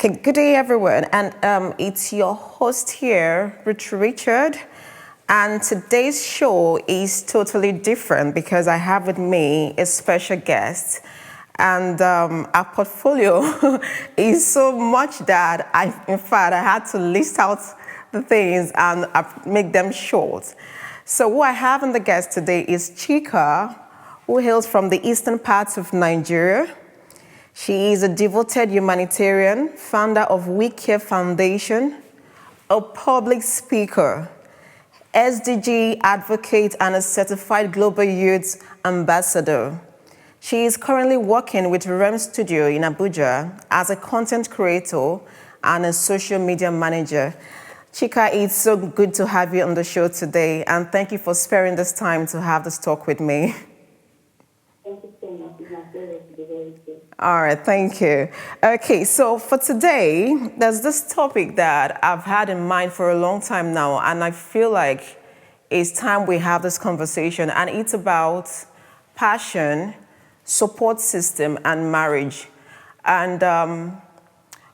Okay, good day, everyone. And it's your host here, Richard. And today's show is totally different because I have with me a special guest. And our portfolio is so much that in fact, I had to list out the things and make them short. So who I have in the guest today is Chika, who hails from the eastern parts of Nigeria. She is a devoted humanitarian, founder of We Care Foundation, a public speaker, SDG advocate, and a certified global youth ambassador. She is currently working with REM Studio in Abuja as a content creator and a social media manager. Chika, it's so good to have you on the show today, and thank you for sparing this time to have this talk with me. Thank you so much. It's my pleasure to be very good. All right, thank you. Okay, so for today, there's this topic that I've had in mind for a long time now, and I feel like it's time we have this conversation, and it's about passion, support system, and marriage. And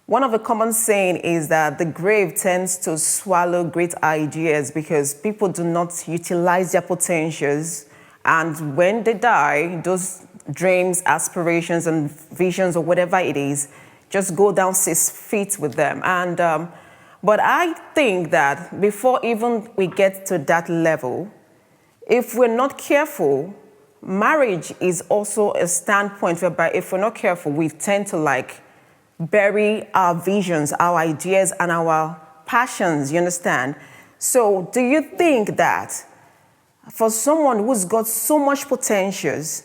one of the common saying is that the grave tends to swallow great ideas because people do not utilize their potentials, and when they die, those dreams, aspirations, and visions, or whatever it is, just go down 6 feet with them. But I think that before even we get to that level, if we're not careful, marriage is also a standpoint whereby if we're not careful, we tend to bury our visions, our ideas, and our passions, you understand? So do you think that for someone who's got so much potentials,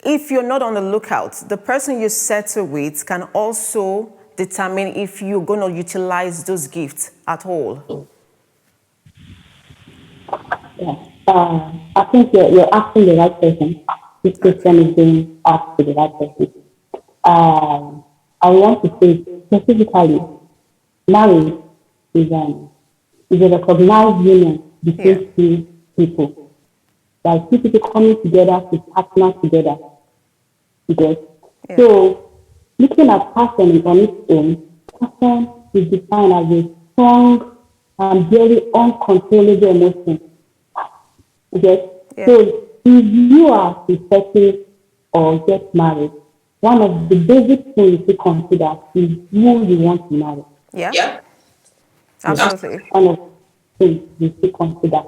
if you're not on the lookout, the person you settle with can also determine if you're going to utilize those gifts at all? Yeah. I think you're asking the right person. This question is being asked to the right person. I want to say specifically, marriage is a recognized union between two people. Like two people coming together to partner together. Okay? Yeah. So, looking at passion on its own, passion is defined as a strong and very uncontrollable emotion. Okay? Yeah. So, if you are to settle or get married, one of the basic things to consider is who you want to marry. Yeah? Absolutely. One of the things you should consider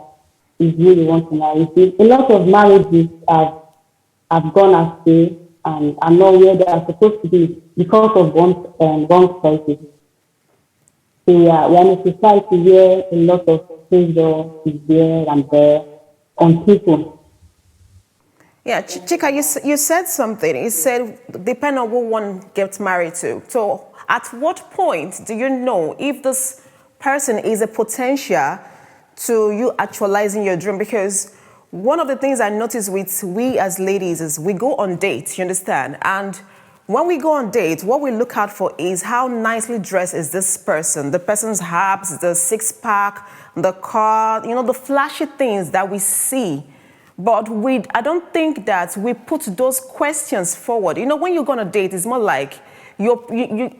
is who you want to marry. See, a lot of marriages have gone astray and are not where they are supposed to be because of wrong choices. So we are in a society where a lot of pressure is there and there on people. Yeah, Chika, you said something. You said depend on who one gets married to. So at what point do you know if this person is a potential to you actualizing your dream? Because one of the things I notice with we as ladies is we go on dates, you understand? And when we go on dates, what we look out for is how nicely dressed is this person, the person's abs, the six-pack, the car, the flashy things that we see. But I don't think that we put those questions forward. When you go on a date, it's more like I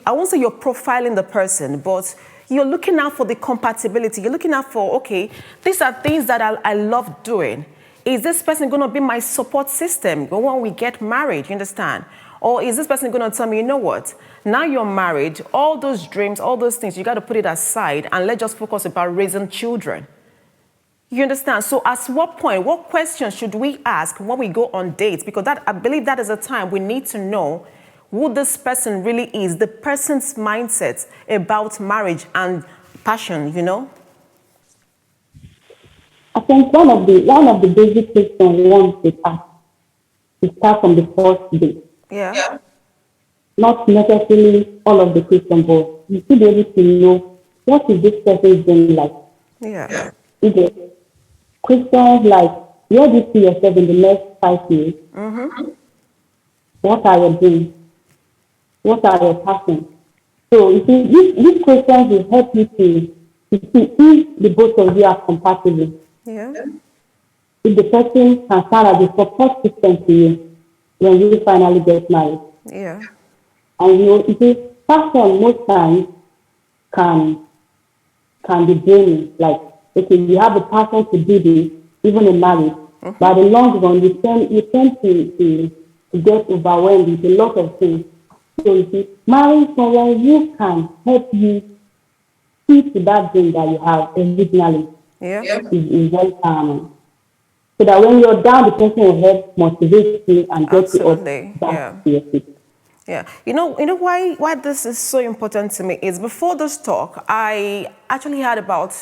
won't say you're profiling the person, but you're looking out for the compatibility. You're looking out for, okay, these are things that I love doing. Is this person going to be my support system when we get married, you understand? Or is this person going to tell me, you know what, now you're married, all those dreams, all those things, you got to put it aside and let's just focus about raising children. You understand? So at what point, what questions should we ask when we go on dates? Because I believe that is a time we need to know who this person really is, the person's mindset about marriage and passion, I think one of the basic questions one should ask to start from the first date. Yeah. Not necessarily all of the questions, but you should be able to know what is this person doing like. Yeah. Okay. Questions like, where do you see yourself in the next 5 years? Mm-hmm. What are your dreams? What are your passions? So you see, these questions will help you to see if the both of you are compatible. Yeah. If the person can serve as a support system to you when you finally get married. Yeah. And you see, passion most times can can be draining. Like, okay, you have the passion to do this, even in marriage. But in the long run, you tend to get overwhelmed with a lot of things. So you see, marrying someone who can help you see to that dream that you have originally Yeah. is very calming. So that when you're down, the person will help motivate you and get you up Absolutely. back Yeah. to your feet. Yeah, you know why this is so important to me is before this talk, I actually had about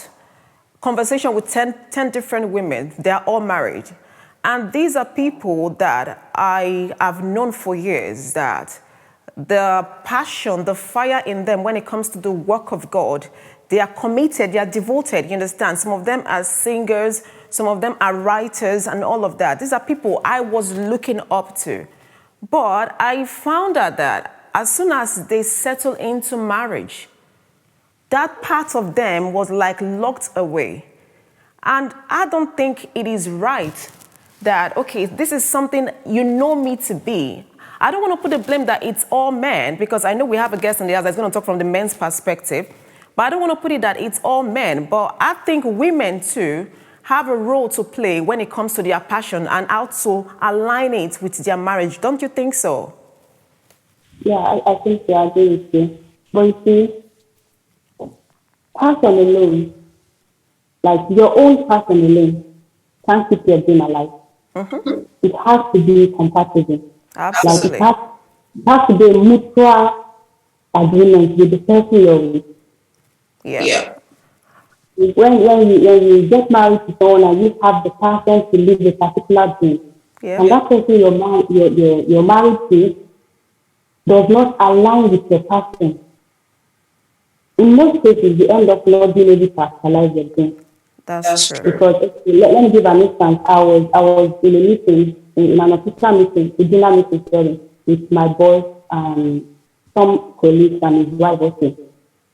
conversation with 10 different women. They are all married, and these are people that I have known for years. That the passion, the fire in them when it comes to the work of God, they are committed, they are devoted. You understand? Some of them are singers, some of them are writers, and all of that. These are people I was looking up to. But I found out that as soon as they settle into marriage, that part of them was like locked away. And I don't think it is right that, okay, this is something you know me to be. I don't want to put the blame that it's all men, because I know we have a guest in the house that's going to talk from the men's perspective. But I don't want to put it that it's all men. But I think women too have a role to play when it comes to their passion and how to align it with their marriage. Don't you think so? Yeah, I think I agree with you. But you see, passion alone, like your own passion alone, can't keep your dream alive. It has to be compatible. Like Absolutely. it has to be a mutual agreement with the person you're with. Yeah. When you get married to someone and you have the passion to live a particular dream, Yeah. and that person you're married to does not align with your passion, in most cases you end up not being able to actualize your dream. That's true. Because okay, let me give an instance. I was in a meeting, in an official meeting, a dinner meeting, sorry, with my boss and some colleagues and his wife also.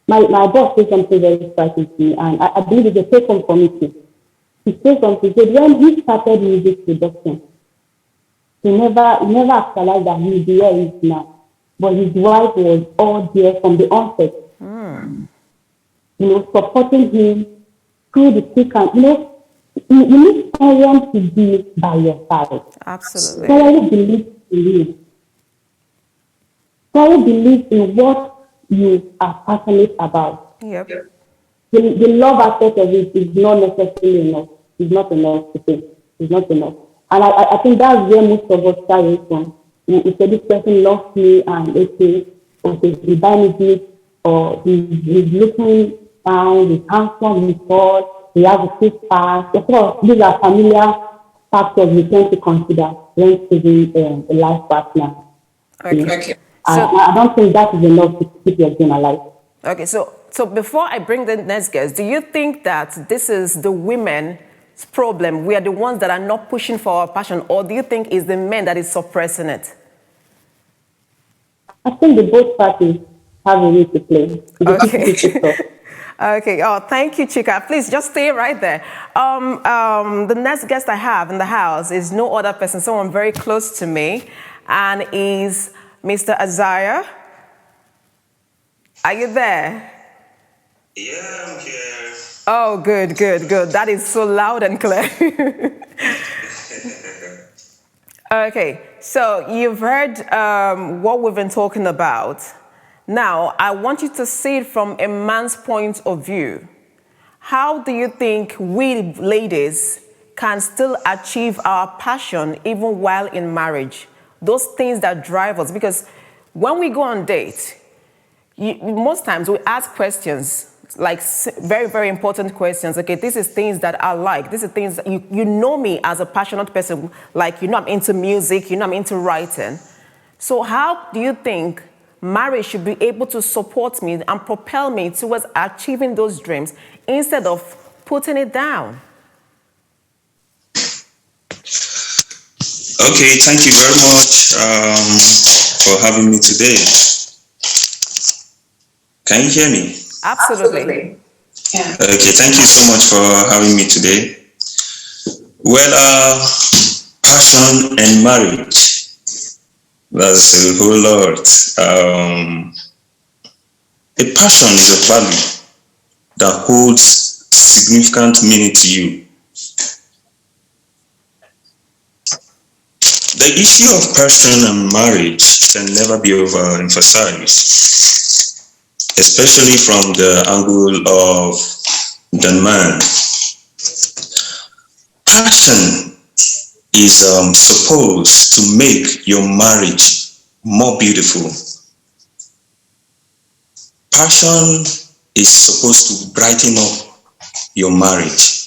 My boss said something very striking to me, and I believe it's a take home for me too. He said something. He said when he started music production, he never actualized that he would be where he is now. But his wife was all there from the onset, supporting him through the thick and, you need someone to be by your side. Absolutely. Someone who believes in you. Someone who believes in what you are passionate about. Yep. The love aspect of it is not necessarily enough. It's not enough to say. It's not enough. And I think that's where most of us start from. We say this person loves me and okay, he buy me this, or he's looking fine, he's handsome, he's tall, he has a six pack. Of course, these are familiar factors we tend to consider when choosing a life partner. Okay. I don't think that is enough to keep your dream alive. Okay, so before I bring the next guest, do you think that this is the women's problem? We are the ones that are not pushing for our passion, or do you think it's the men that is suppressing it? I think the both parties have a role to play. Okay. Okay. Oh, thank you, Chika. Please just stay right there. The next guest I have in the house is no other person, someone very close to me, and is Mr. Isaiah. Are you there? Yeah, I'm here. Oh, good. That is so loud and clear. Okay, so you've heard what we've been talking about. Now, I want you to see it from a man's point of view. How do you think we ladies can still achieve our passion even while in marriage? Those things that drive us. Because when we go on dates, most times we ask questions, like very, very important questions. Okay, this is things that I like. This is things that you know me as a passionate person. Like, I'm into music, I'm into writing. So how do you think marriage should be able to support me and propel me towards achieving those dreams instead of putting it down? Okay, thank you very much for having me today. Can you hear me? Absolutely. Yeah. Okay, thank you so much for having me today. Well, passion and marriage. That's a whole lot. A passion is a value that holds significant meaning to you. The issue of passion and marriage can never be overemphasized, especially from the angle of the man. Passion is supposed to make your marriage more beautiful. Passion is supposed to brighten up your marriage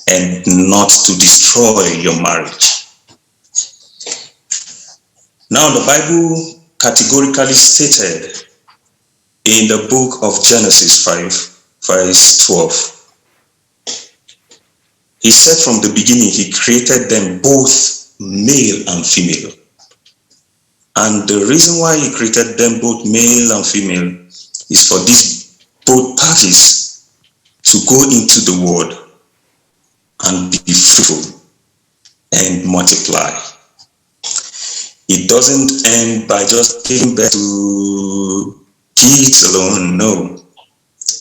and not to destroy your marriage. Now, the Bible categorically stated in the book of Genesis 5, verse 12, he said from the beginning, he created them both male and female. And the reason why he created them both male and female is for these both parties to go into the world and be fruitful and multiply. It doesn't end by just giving birth to kids alone. No,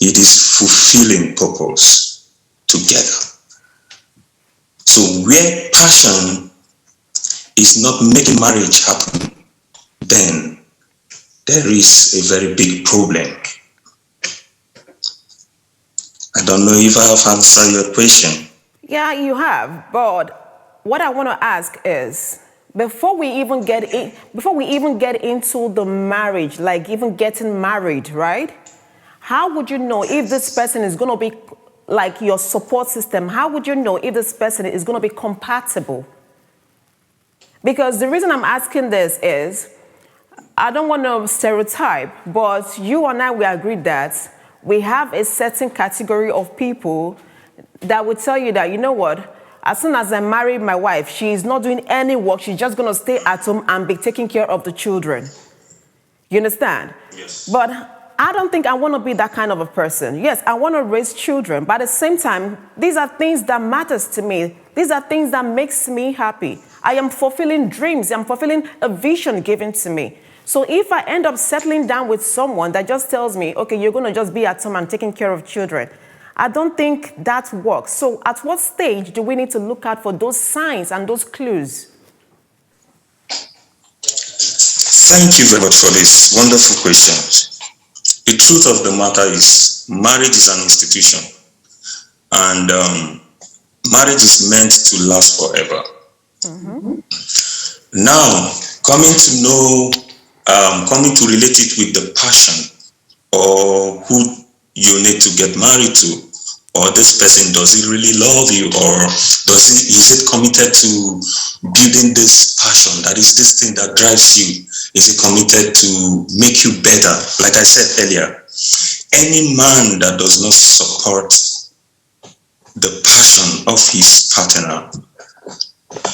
it is fulfilling purpose together. So where passion is not making marriage happen, then there is a very big problem. I don't know if I have answered your question. Yeah, you have. But what I want to ask is, before we even get into the marriage, like even getting married, right? How would you know if this person is going to be like your support system? How would you know if this person is going to be compatible? Because the reason I'm asking this is, I don't want to stereotype, but you and I, we agreed that we have a certain category of people that would tell you that, you know what, as soon as I marry my wife, she's not doing any work. She's just going to stay at home and be taking care of the children. You understand? Yes. But I don't think I want to be that kind of a person. Yes, I want to raise children, but at the same time, these are things that matters to me. These are things that makes me happy. I am fulfilling dreams. I'm fulfilling a vision given to me. So if I end up settling down with someone that just tells me, okay, you're going to just be at home and taking care of children, I don't think that works. So at what stage do we need to look out for those signs and those clues? Thank you very much for this wonderful question. The truth of the matter is, marriage is an institution, and marriage is meant to last forever. Mm-hmm. Now, coming to relate it with the passion, or who you need to get married to, or this person, does he really love you, or is it committed to building this passion, that is this thing that drives you? Is it committed to make you better? Like I said earlier, any man that does not support the passion of his partner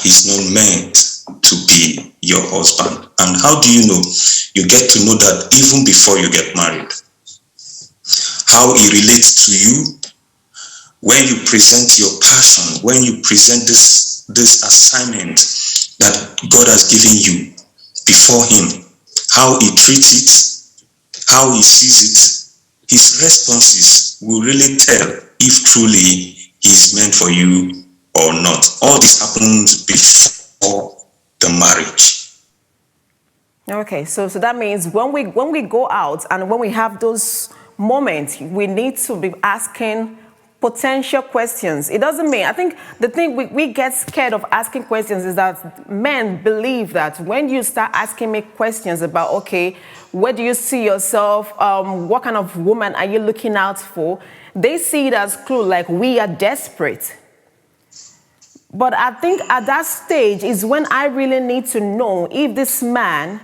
is not meant to be your husband. And how do you know? You get to know that even before you get married. How he relates to you, when you present your passion, when you present this assignment that God has given you before him, how he treats it, how he sees it, his responses will really tell if truly he's meant for you or not. All this happens before the marriage. Okay, so that means when we go out and when we have those moments, we need to be asking potential questions. It doesn't mean, I think the thing we get scared of asking questions is that men believe that when you start asking me questions about, okay, where do you see yourself? What kind of woman are you looking out for? They see it as clue, like we are desperate. But I think at that stage is when I really need to know if this man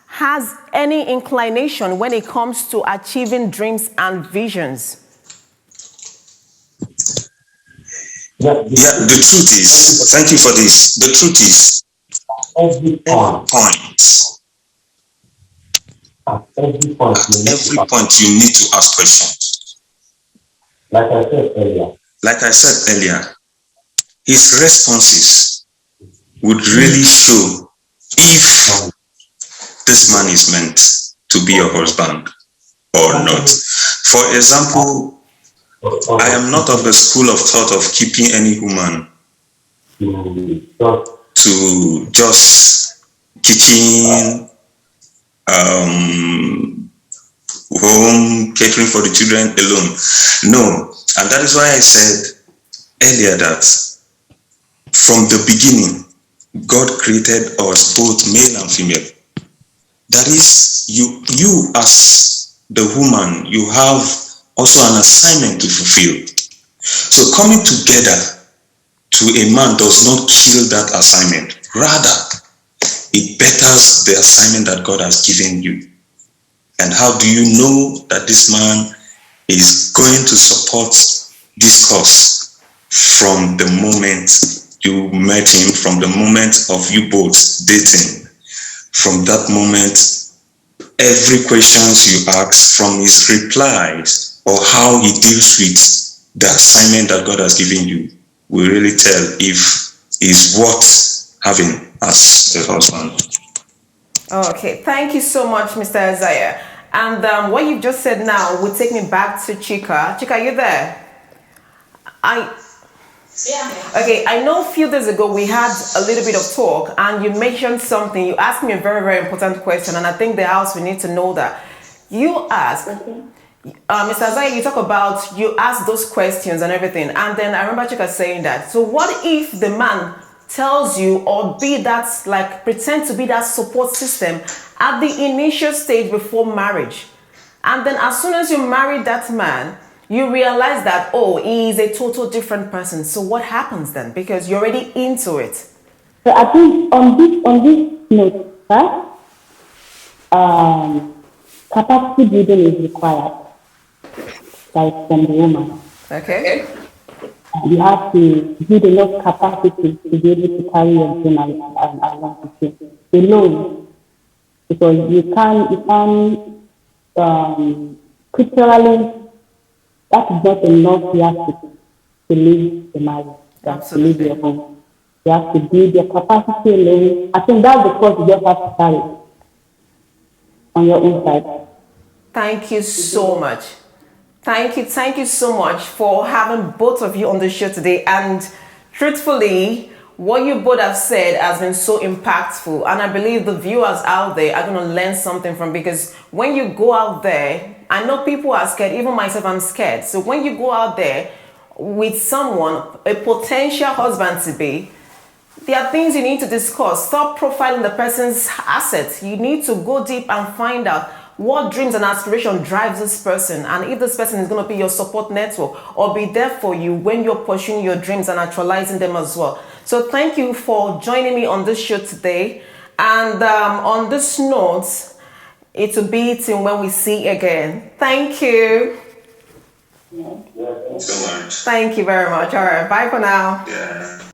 has any inclination when it comes to achieving dreams and visions. Yeah, the truth is, thank you for this. The truth is, every point you need to ask questions. Like I said earlier, his responses would really show if this man is meant to be your husband or not. For example, I am not of the school of thought of keeping any woman to just kitchen, home, catering for the children alone. No, and that is why I said earlier that from the beginning, God created us both male and female. That is, you as the woman, you have also an assignment to fulfill. So coming together to a man does not kill that assignment. Rather, it betters the assignment that God has given you. And how do you know that this man is going to support this cause? From the moment you met him, from the moment of you both dating, from that moment, every questions you ask, from his replies or how he deals with the assignment that God has given you, will really tell if he's worth having as a husband. Okay, thank you so much, Mr. Isaiah. And what you've just said now will take me back to Chika. Chika, are you there? Okay, I know a few days ago we had a little bit of talk and you mentioned something. You asked me a very, very important question, and I think the house will need to know that. You asked, Mr. Isaiah, you asked those questions and everything, and then I remember Chika saying that. So what if the man tells you or pretend to be that support system at the initial stage before marriage, and then as soon as you marry that man, you realize that, oh, he is a total different person. So what happens then? Because you're already into it. So I think on this note, capacity building is required, like from the woman. Okay. You have to build enough capacity to be able to carry your dream along with you alone, because you can scripturally, that is not enough. You have to leave the marriage, to leave your home. You have to build your capacity alone. I think that's the course you just have to carry on your own side. Thank you so much. Thank you so much for having both of you on the show today. And truthfully, what you both have said has been so impactful, and I believe the viewers out there are going to learn something from, because when you go out there, I know people are scared, even myself, I'm scared. So when you go out there with someone, a potential husband-to-be, there are things you need to discuss. Stop profiling the person's assets. You need to go deep and find out what dreams and aspiration drives this person, and if this person is going to be your support network or be there for you when you're pursuing your dreams and actualizing them as well. So thank you for joining me on this show today. And on this note, it will be till when we see again. Thank you. So much. Thank you very much. All right, bye for now. Yeah.